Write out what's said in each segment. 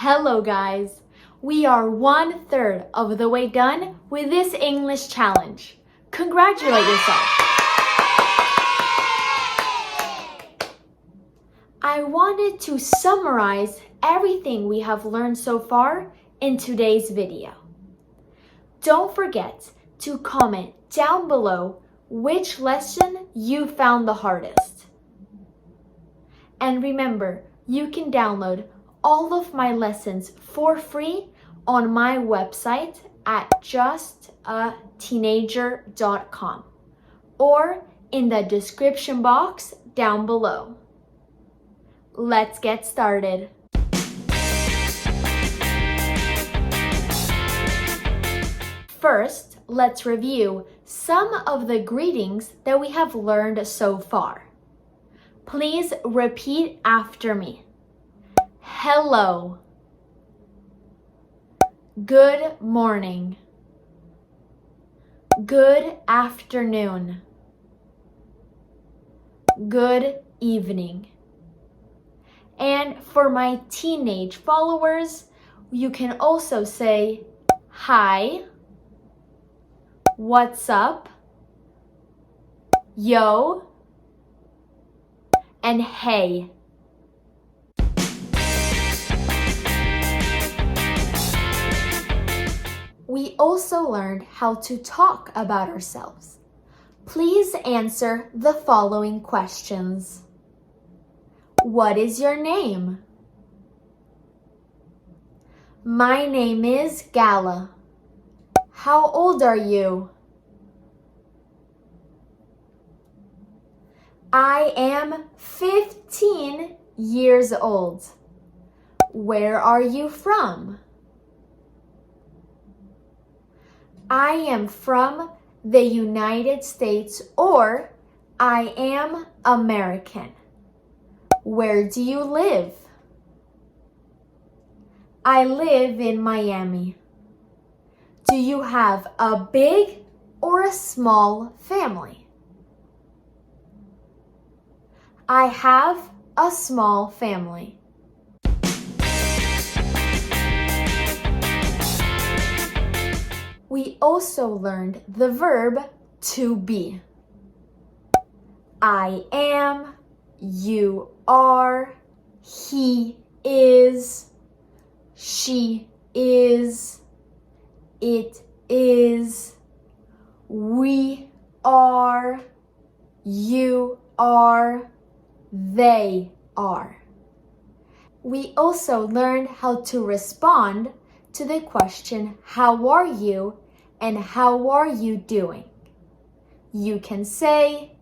Hello guys! We are 1/3 of the way done with this English challenge. Congratulate yourself! I wanted to summarize everything we have learned so far in today's video. Don't forget to comment down below which lesson you found the hardest. And remember, you can download all of my lessons for free on my website at justateenager.com or in the description box down below. Let's get started. First, let's review some of the greetings that we have learned so far. Please repeat after me. Hello. Good morning. Good afternoon. Good evening. And for my teenage followers, you can also say hi, what's up, yo, and hey. We also learned how to talk about ourselves. Please answer the following questions. What is your name? My name is Gala. How old are you? I am 15 years old. Where are you from? I am from the United States, or I am American. Where do you live? I live in Miami. Do you have a big or a small family? I have a small family. We also learned the verb to be. I am, you are, he is, she is, it is, we are, you are, they are. We also learned how to respond to the question, how are you, and how are you doing? You can say,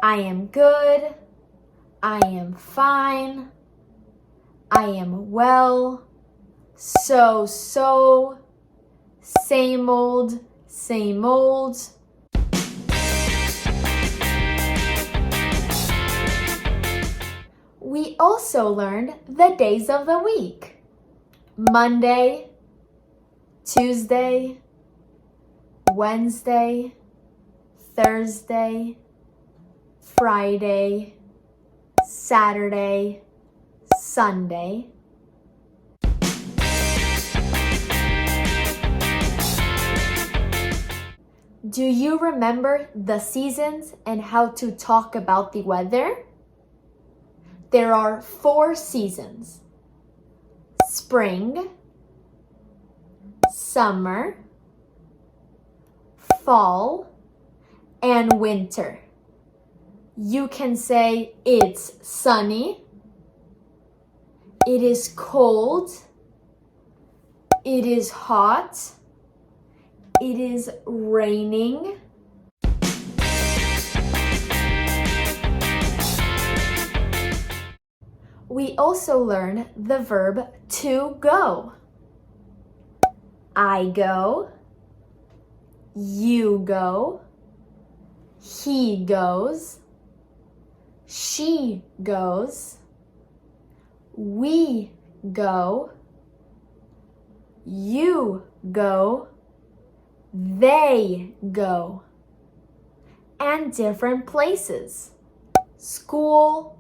I am good, I am fine, I am well, so, same old, same old. We also learned the days of the week. Monday, Tuesday, Wednesday, Thursday, Friday, Saturday, Sunday. Do you remember the seasons and how to talk about the weather? There are 4 seasons: spring, summer, fall, and winter. You can say it's sunny, it is cold, it is hot, it is raining. We also learned the verb to go. I go, you go, he goes, she goes, we go, you go, they go, and different places: school,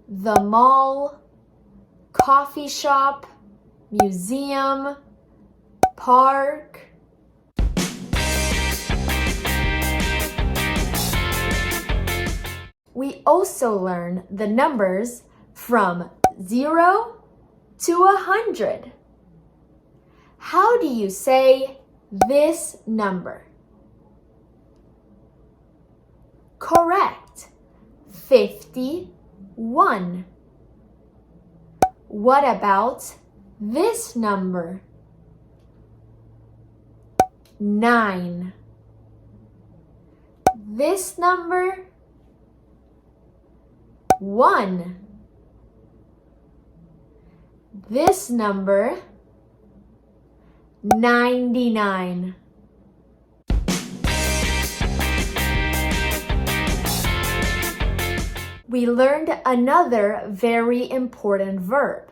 the mall, coffee shop, museum, park. We also learn the numbers from 0 to 100. How do you say this number? Correct. 51. What about this number? 9. This number? 1. This number? 99. We learned another very important verb,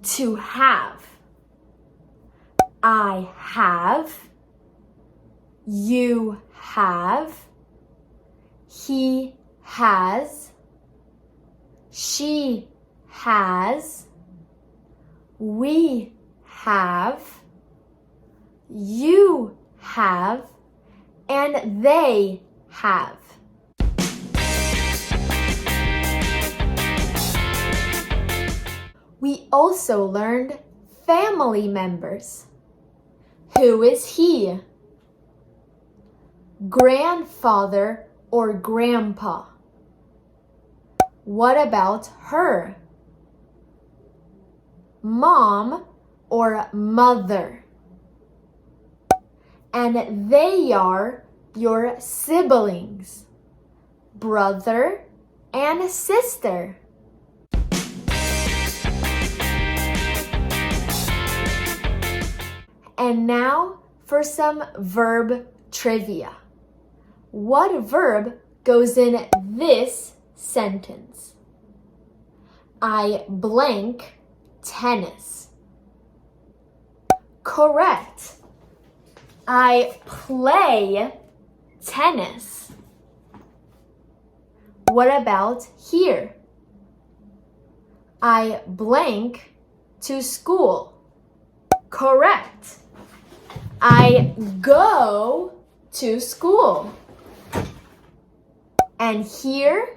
to have. I have, you have, he has, she has, we have, you have, and they have. We also learned family members. Who is he? Grandfather or grandpa? What about her? Mom or mother? And they are your siblings, brother and sister. And now for some verb trivia. What verb goes in this sentence? I blank tennis. Correct. I play tennis. What about here? I blank to school. Correct. I go to school. And here,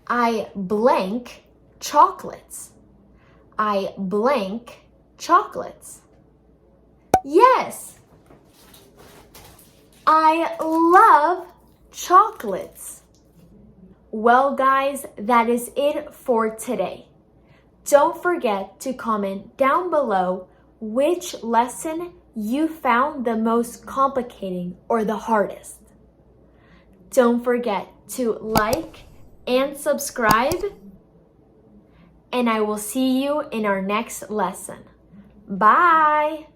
I blank chocolates. I blank chocolates. Yes, I love chocolates. Well, guys, that is it for today. Don't forget to comment down below which lesson you found the most complicating or the hardest. Don't forget to like and subscribe, and I will see you in our next lesson. Bye!